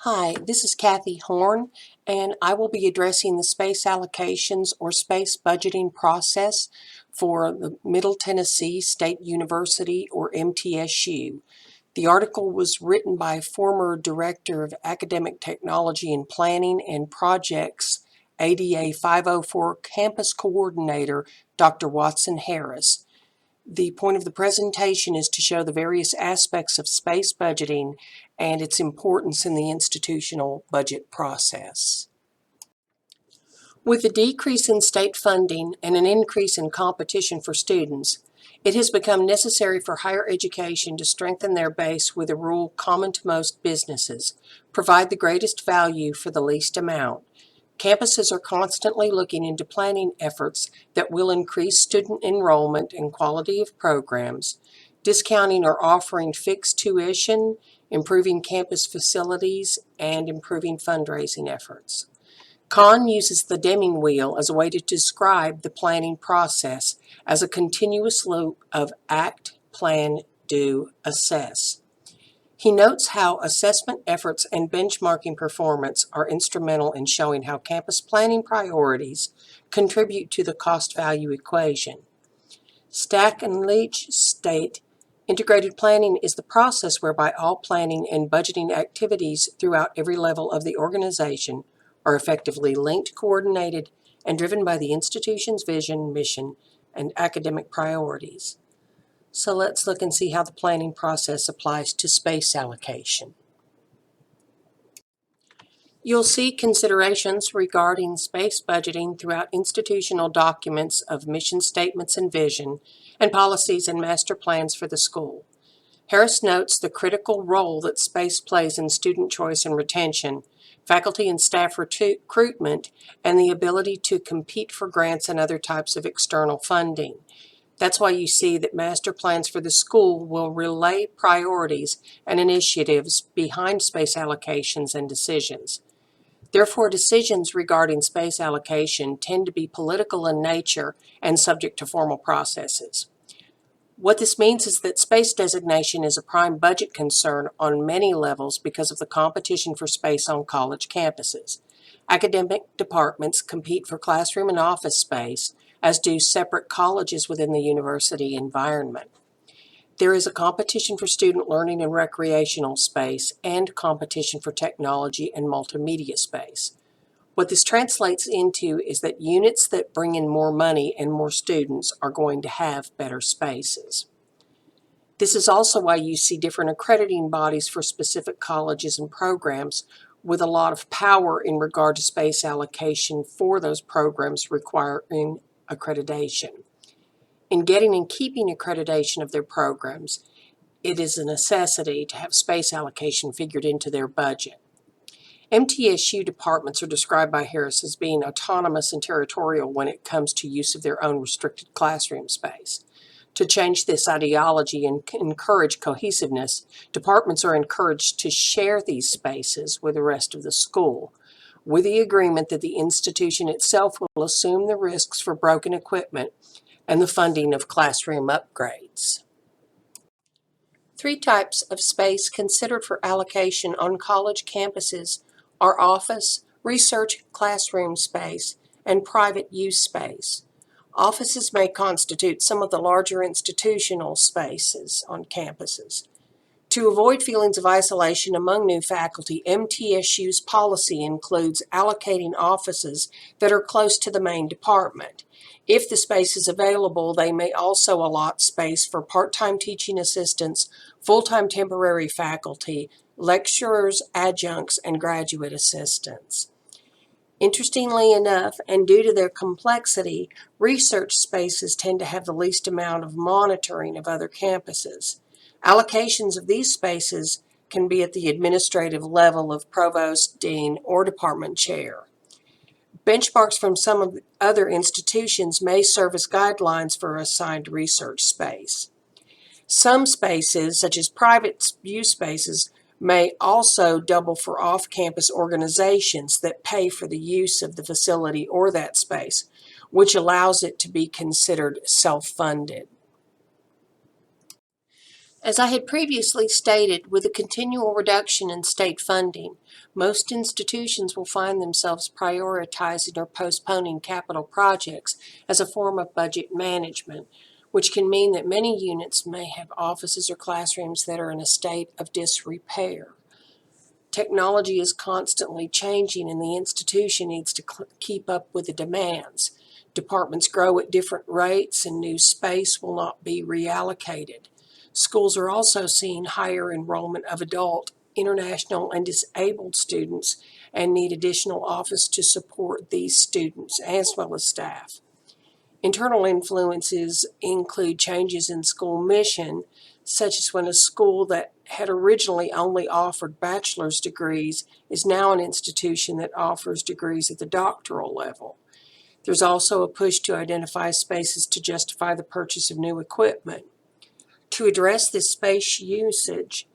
Hi, this is Kathy Horn, and I will be addressing the space allocations or space budgeting process for the Middle Tennessee State University, or MTSU. The article was written by former Director of Academic Technology and Planning and Projects, ADA 504 Campus Coordinator, Dr. Watson Harris. The point of the presentation is to show the various aspects of space budgeting and its importance in the institutional budget process. With a decrease in state funding and an increase in competition for students, it has become necessary for higher education to strengthen their base with a rule common to most businesses: provide the greatest value for the least amount. Campuses are constantly looking into planning efforts that will increase student enrollment and quality of programs, discounting or offering fixed tuition, improving campus facilities, and improving fundraising efforts. Kahn uses the Deming wheel as a way to describe the planning process as a continuous loop of act, plan, do, assess. He notes how assessment efforts and benchmarking performance are instrumental in showing how campus planning priorities contribute to the cost-value equation. Stack and Leach state, integrated planning is the process whereby all planning and budgeting activities throughout every level of the organization are effectively linked, coordinated, and driven by the institution's vision, mission, and academic priorities. So let's look and see how the planning process applies to space allocation. You'll see considerations regarding space budgeting throughout institutional documents of mission statements and vision, and policies and master plans for the school. Harris notes the critical role that space plays in student choice and retention, faculty and staff recruitment, and the ability to compete for grants and other types of external funding. That's why you see that master plans for the school will relay priorities and initiatives behind space allocations and decisions. Therefore, decisions regarding space allocation tend to be political in nature and subject to formal processes. What this means is that space designation is a prime budget concern on many levels because of the competition for space on college campuses. Academic departments compete for classroom and office space, as do separate colleges within the university environment. There is a competition for student learning and recreational space and competition for technology and multimedia space. What this translates into is that units that bring in more money and more students are going to have better spaces. This is also why you see different accrediting bodies for specific colleges and programs with a lot of power in regard to space allocation for those programs requiring accreditation. In getting and keeping accreditation of their programs, it is a necessity to have space allocation figured into their budget. MTSU departments are described by Harris as being autonomous and territorial when it comes to use of their own restricted classroom space. To change this ideology and encourage cohesiveness, departments are encouraged to share these spaces with the rest of the school, with the agreement that the institution itself will assume the risks for broken equipment and the funding of classroom upgrades. Three types of space considered for allocation on college campuses are office, research classroom space, and private use space. Offices may constitute some of the larger institutional spaces on campuses. To avoid feelings of isolation among new faculty, MTSU's policy includes allocating offices that are close to the main department. If the space is available, they may also allot space for part-time teaching assistants, full-time temporary faculty, lecturers, adjuncts, and graduate assistants. Interestingly enough, and due to their complexity, research spaces tend to have the least amount of monitoring of other campuses. Allocations of these spaces can be at the administrative level of provost, dean, or department chair. Benchmarks from some of the other institutions may serve as guidelines for assigned research space. Some spaces, such as private use spaces, may also double for off-campus organizations that pay for the use of the facility or that space, which allows it to be considered self-funded. As I had previously stated, with a continual reduction in state funding, most institutions will find themselves prioritizing or postponing capital projects as a form of budget management, which can mean that many units may have offices or classrooms that are in a state of disrepair. Technology is constantly changing and the institution needs to keep up with the demands. Departments grow at different rates and new space will not be reallocated. Schools are also seeing higher enrollment of adult, international, and disabled students and need additional office to support these students as well as staff. Internal influences include changes in school mission, such as when a school that had originally only offered bachelor's degrees is now an institution that offers degrees at the doctoral level. There's also a push to identify spaces to justify the purchase of new equipment. To address this space usage,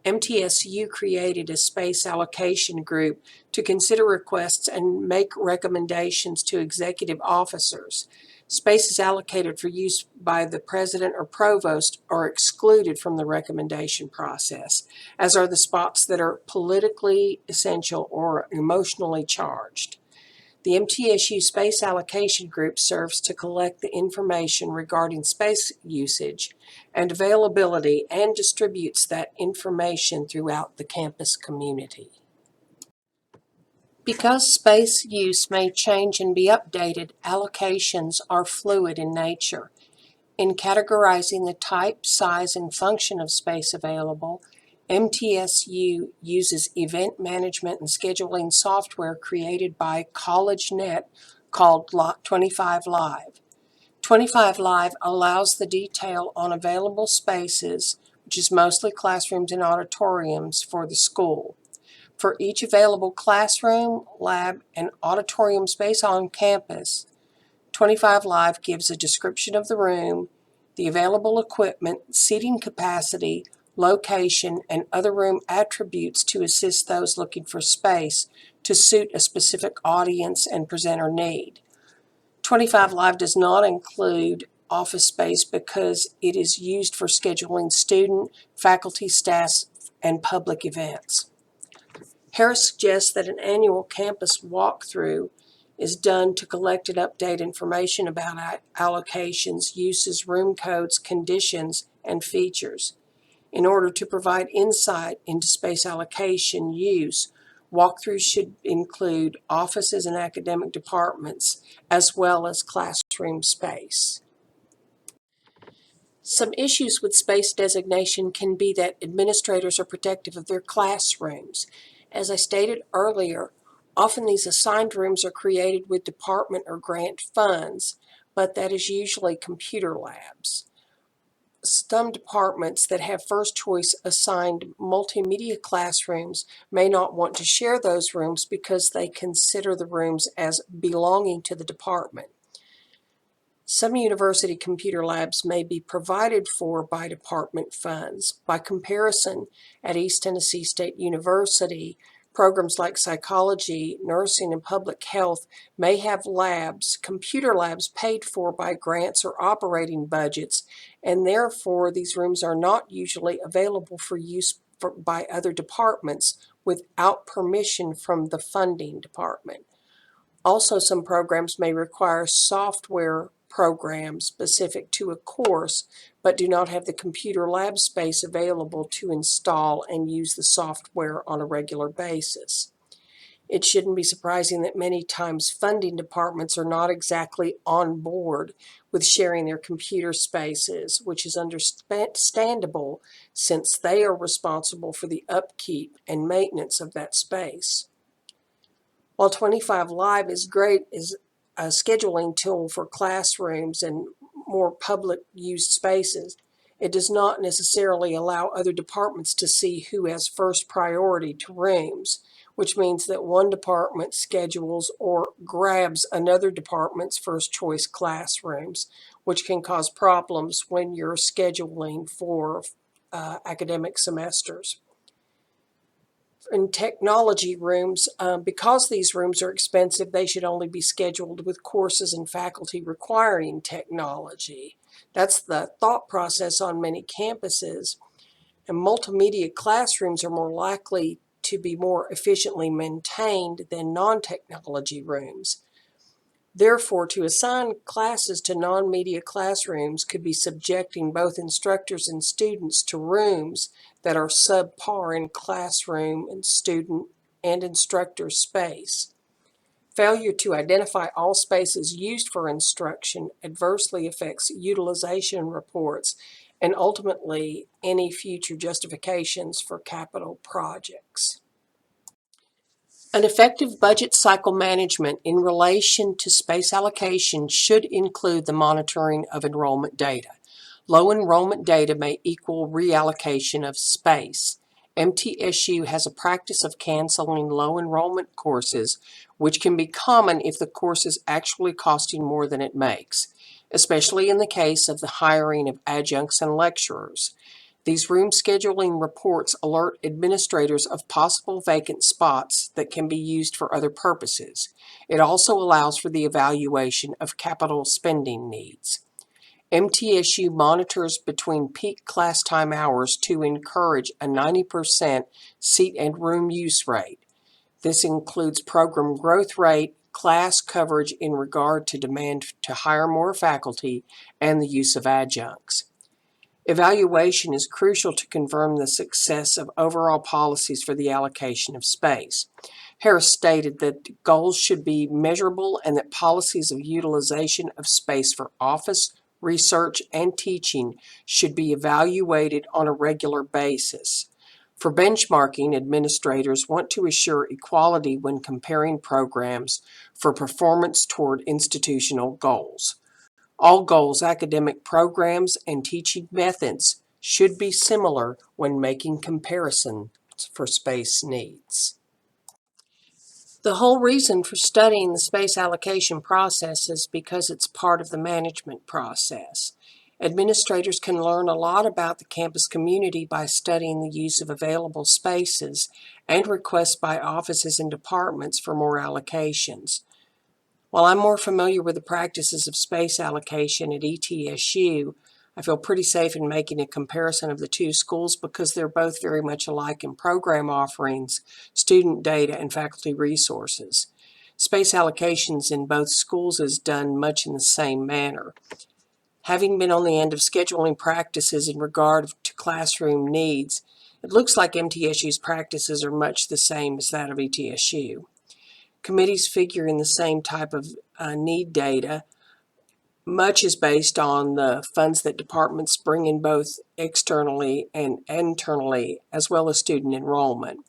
MTSU created a space allocation group to consider requests and make recommendations to executive officers. Spaces allocated for use by the president or provost are excluded from the recommendation process, as are the spots that are politically essential or emotionally charged. The MTSU Space Allocation Group serves to collect the information regarding space usage and availability and distributes that information throughout the campus community. Because space use may change and be updated, allocations are fluid in nature. In categorizing the type, size, and function of space available, MTSU uses event management and scheduling software created by CollegeNet called 25 Live. 25 Live allows the detail on available spaces, which is mostly classrooms and auditoriums for the school. For each available classroom, lab, and auditorium space on campus, 25 Live gives a description of the room, the available equipment, seating capacity, location, and other room attributes to assist those looking for space to suit a specific audience and presenter need. 25 Live does not include office space because it is used for scheduling student, faculty, staff, and public events. Harris suggests that an annual campus walkthrough is done to collect and update information about allocations, uses, room codes, conditions, and features. In order to provide insight into space allocation use, walkthroughs should include offices and academic departments, as well as classroom space. Some issues with space designation can be that administrators are protective of their classrooms. As I stated earlier, often these assigned rooms are created with department or grant funds, but that is usually computer labs. Some departments that have first choice assigned multimedia classrooms may not want to share those rooms because they consider the rooms as belonging to the department. Some university computer labs may be provided for by department funds. By comparison, at East Tennessee State University, programs like psychology, nursing, and public health may have labs, computer labs paid for by grants or operating budgets, and therefore these rooms are not usually available for use by other departments without permission from the funding department. Also, some programs may require software programs specific to a course, but do not have the computer lab space available to install and use the software on a regular basis. It shouldn't be surprising that many times funding departments are not exactly on board with sharing their computer spaces, which is understandable since they are responsible for the upkeep and maintenance of that space. While 25 Live is great as a scheduling tool for classrooms and more public used spaces, it does not necessarily allow other departments to see who has first priority to rooms, which means that one department schedules or grabs another department's first choice classrooms, which can cause problems when you're scheduling for academic semesters. In technology rooms, because these rooms are expensive, they should only be scheduled with courses and faculty requiring technology. That's the thought process on many campuses. And multimedia classrooms are more likely to be more efficiently maintained than non-technology rooms. Therefore, to assign classes to non-media classrooms could be subjecting both instructors and students to rooms that are subpar in classroom and student and instructor space. Failure to identify all spaces used for instruction adversely affects utilization reports and ultimately any future justifications for capital projects. An effective budget cycle management in relation to space allocation should include the monitoring of enrollment data. Low enrollment data may equal reallocation of space. MTSU has a practice of canceling low enrollment courses, which can be common if the course is actually costing more than it makes, especially in the case of the hiring of adjuncts and lecturers. These room scheduling reports alert administrators of possible vacant spots that can be used for other purposes. It also allows for the evaluation of capital spending needs. MTSU monitors between peak class time hours to encourage a 90% seat and room use rate. This includes program growth rate, class coverage in regard to demand to hire more faculty, and the use of adjuncts. Evaluation is crucial to confirm the success of overall policies for the allocation of space. Harris stated that goals should be measurable and that policies of utilization of space for office, research, and teaching should be evaluated on a regular basis. For benchmarking, administrators want to assure equality when comparing programs for performance toward institutional goals. All goals, academic programs, and teaching methods should be similar when making comparisons for space needs. The whole reason for studying the space allocation process is because it's part of the management process. Administrators can learn a lot about the campus community by studying the use of available spaces and requests by offices and departments for more allocations. While I'm more familiar with the practices of space allocation at ETSU, I feel pretty safe in making a comparison of the two schools because they're both very much alike in program offerings, student data, and faculty resources. Space allocations in both schools is done much in the same manner. Having been on the end of scheduling practices in regard to classroom needs, it looks like MTSU's practices are much the same as that of ETSU. Committees figure in the same type of need data. Much is based on the funds that departments bring in both externally and internally, as well as student enrollment.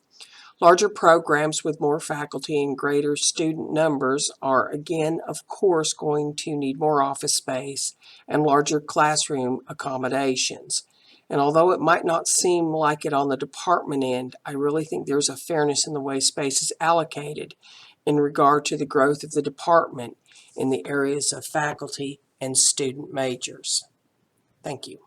Larger programs with more faculty and greater student numbers are again, of course, going to need more office space and larger classroom accommodations. And although it might not seem like it on the department end, I really think there's a fairness in the way space is allocated in regard to the growth of the department in the areas of faculty and student majors. Thank you.